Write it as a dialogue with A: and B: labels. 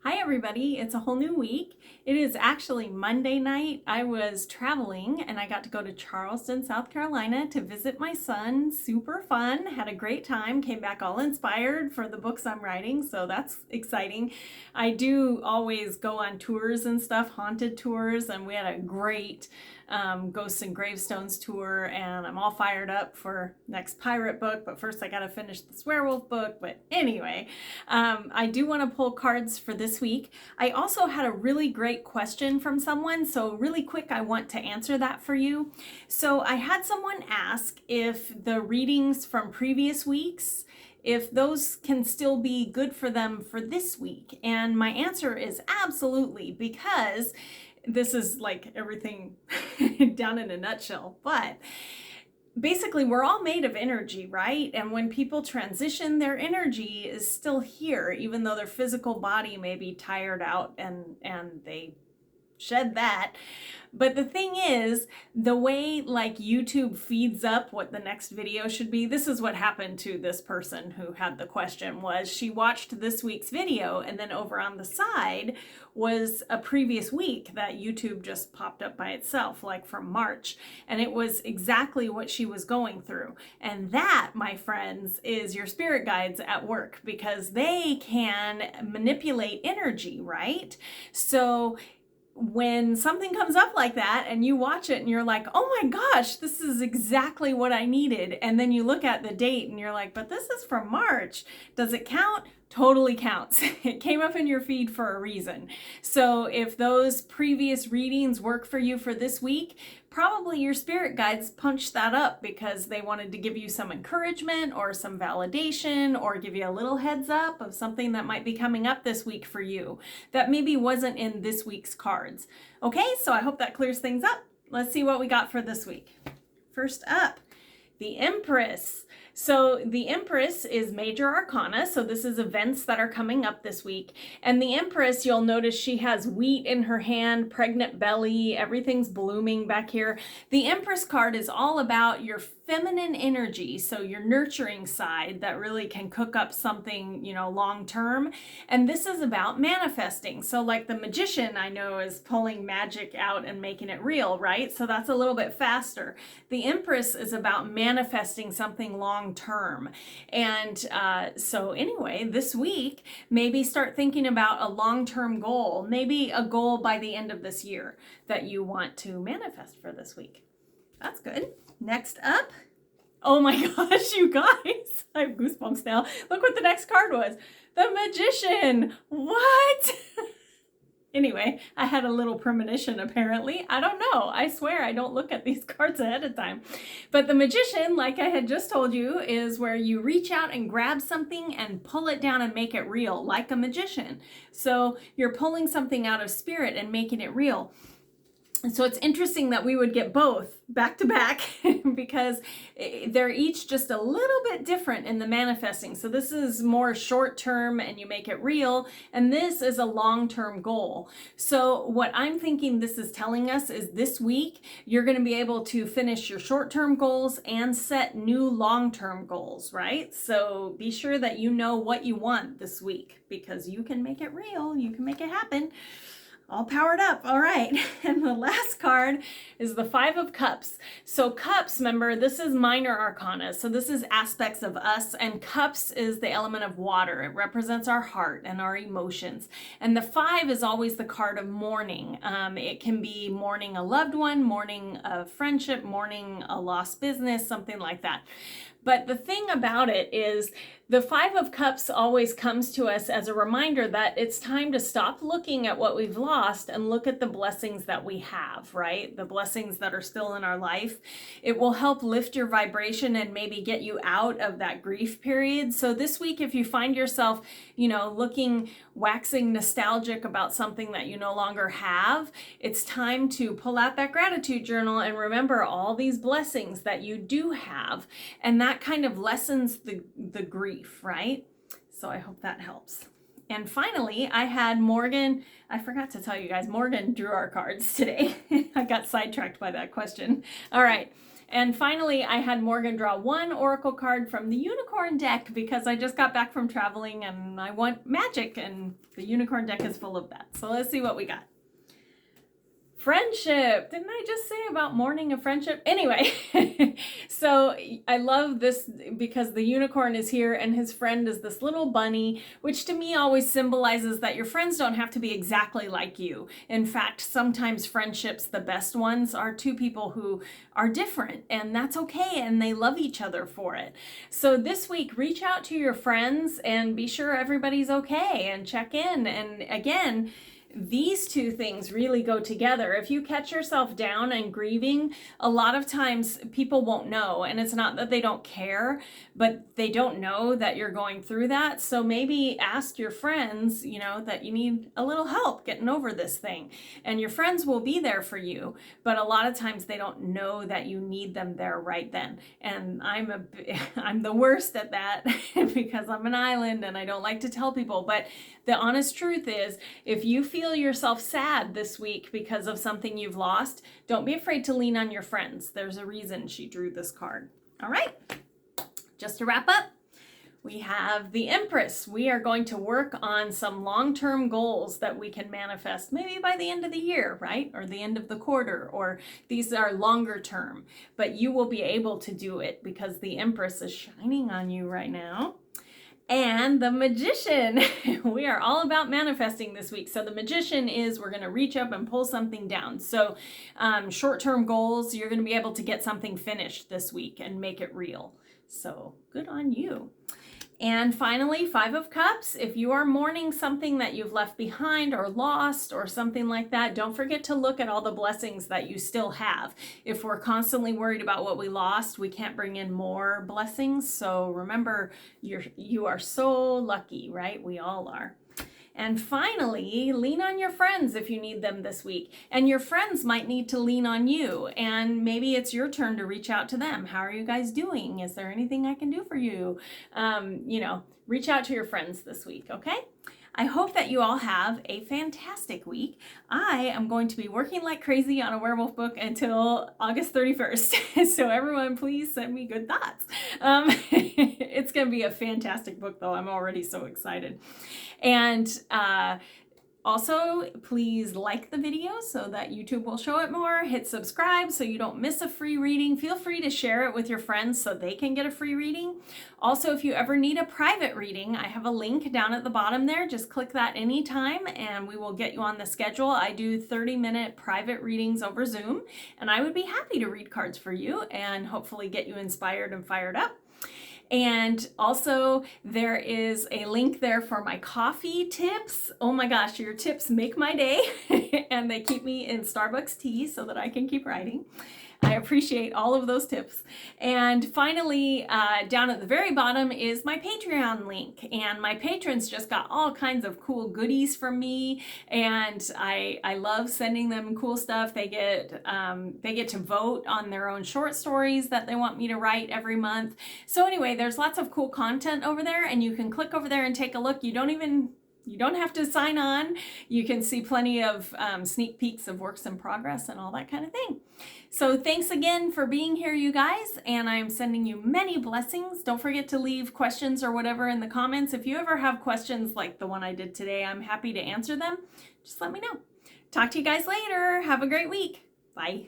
A: Hi everybody, it's a whole new week. It is actually Monday night. I was traveling and I got to go to Charleston, South Carolina to visit my son. Super fun, had a great time, came back all inspired for the books I'm writing, so that's exciting. I do always go on tours and stuff, haunted tours, and we had a great Ghosts and Gravestones tour, and I'm all fired up for next pirate book, but first I gotta finish this werewolf book. But anyway, I do want to pull cards for this week. I also had a really great question from someone, so really quick I want to answer that for you. So I had someone ask if the readings from previous weeks, if those can still be good for them for this week. And my answer is absolutely, because this is like everything down in a nutshell, but basically we're all made of energy, right? And when people transition, their energy is still here, even though their physical body may be tired out and they shed that. But the thing is, the way like YouTube feeds up what the next video should be, this is what happened to this person who had the question. Was she watched this week's video, and then over on the side was a previous week that YouTube just popped up by itself, like from March, and it was exactly what she was going through. And that, my friends, is your spirit guides at work, because they can manipulate energy, right? So when something comes up like that and you watch it and you're like, oh my gosh, this is exactly what I needed. And then you look at the date and you're like, but this is from March. Does it count? Totally counts. It came up in your feed for a reason. So if those previous readings work for you for this week, probably your spirit guides punched that up because they wanted to give you some encouragement or some validation, or give you a little heads up of something that might be coming up this week for you that maybe wasn't in this week's cards. Okay, so I hope that clears things up. Let's see what we got for this week. First up, the Empress. So the Empress is major arcana, so this is events that are coming up this week. And the Empress, you'll notice she has wheat in her hand, pregnant belly, everything's blooming back here. The Empress card is all about your feminine energy, so your nurturing side that really can cook up something, long term. And this is about manifesting. So like the Magician, I know, is pulling magic out and making it real, right? So that's a little bit faster. The Empress is about manifesting something long term. And so anyway, this week, maybe start thinking about a long-term goal, maybe a goal by the end of this year that you want to manifest for this week. That's good. Next up, oh my gosh, you guys, I have goosebumps now. Look what the next card was. The Magician. What? Anyway, I had a little premonition apparently. I don't know. I swear I don't look at these cards ahead of time. But the Magician, like I had just told you, is where you reach out and grab something and pull it down and make it real, like a magician. So you're pulling something out of spirit and making it real. And so it's interesting that we would get both back to back because they're each just a little bit different in the manifesting. So this is more short term and you make it real, and this is a long-term goal. So what I'm thinking this is telling us is this week you're going to be able to finish your short-term goals and set new long-term goals, right? So be sure that you know what you want this week, because you can make it real, you can make it happen. All powered up. All right. And the last card is the Five of Cups. So cups, remember, this is minor arcana. So this is aspects of us, and cups is the element of water. It represents our heart and our emotions. And the five is always the card of mourning. It can be mourning a loved one, mourning a friendship, mourning a lost business, something like that. But the thing about it is the Five of Cups always comes to us as a reminder that it's time to stop looking at what we've lost and look at the blessings that we have, right? The blessings that are still in our life. It will help lift your vibration and maybe get you out of that grief period. So this week, if you find yourself, waxing nostalgic about something that you no longer have, it's time to pull out that gratitude journal and remember all these blessings that you do have. And that kind of lessens the grief, right? So I hope that helps. And finally, I had Morgan. I forgot to tell you guys, Morgan drew our cards today. I got sidetracked by that question. All right. And finally, I had Morgan draw one oracle card from the unicorn deck because I just got back from traveling and I want magic, and the unicorn deck is full of that. So let's see what we got. Friendship. Didn't I just say about mourning a friendship? Anyway, so I love this because the unicorn is here and his friend is this little bunny, which to me always symbolizes that your friends don't have to be exactly like you. In fact, sometimes friendships, the best ones, are two people who are different, and that's okay, and they love each other for it. So this week, reach out to your friends and be sure everybody's okay and check in. And again, these two things really go together. If you catch yourself down and grieving, a lot of times people won't know. And it's not that they don't care, but they don't know that you're going through that. So maybe ask your friends, that you need a little help getting over this thing. And your friends will be there for you. But a lot of times they don't know that you need them there right then. And I'm the worst at that because I'm an island and I don't like to tell people. But the honest truth is, if you feel yourself sad this week because of something you've lost, don't be afraid to lean on your friends. There's a reason she drew this card. All right, just to wrap up, we have the Empress. We are going to work on some long-term goals that we can manifest maybe by the end of the year, right? Or the end of the quarter, or these are longer term, but you will be able to do it because the Empress is shining on you right now. And the Magician. We are all about manifesting this week. So the Magician is, we're going to reach up and pull something down. So short-term goals, you're going to be able to get something finished this week and make it real. So good on you. And finally, Five of Cups. If you are mourning something that you've left behind or lost or something like that, don't forget to look at all the blessings that you still have. If we're constantly worried about what we lost, we can't bring in more blessings. So remember, you are so lucky, right? We all are. And finally, lean on your friends if you need them this week. And your friends might need to lean on you. And maybe it's your turn to reach out to them. How are you guys doing? Is there anything I can do for you? Reach out to your friends this week, okay? I hope that you all have a fantastic week. I am going to be working like crazy on a werewolf book until August 31st. So everyone, please send me good thoughts. It's going to be a fantastic book, though. I'm already so excited. And also, please like the video so that YouTube will show it more. Hit subscribe so you don't miss a free reading. Feel free to share it with your friends so they can get a free reading. Also, if you ever need a private reading, I have a link down at the bottom there. Just click that anytime and we will get you on the schedule. I do 30-minute private readings over Zoom, and I would be happy to read cards for you and hopefully get you inspired and fired up. And also there is a link there for my coffee tips. Oh my gosh, your tips make my day and they keep me in Starbucks tea so that I can keep writing. I appreciate all of those tips. And finally, down at the very bottom is my Patreon link. And my patrons just got all kinds of cool goodies from me. And I love sending them cool stuff. They get to vote on their own short stories that they want me to write every month. So anyway, there's lots of cool content over there, and you can click over there and take a look. You don't have to sign on. You can see plenty of sneak peeks of works in progress and all that kind of thing. So thanks again for being here, you guys, and I'm sending you many blessings. Don't forget to leave questions or whatever in the comments. If you ever have questions like the one I did today, I'm happy to answer them. Just let me know. Talk to you guys later. Have a great week. Bye.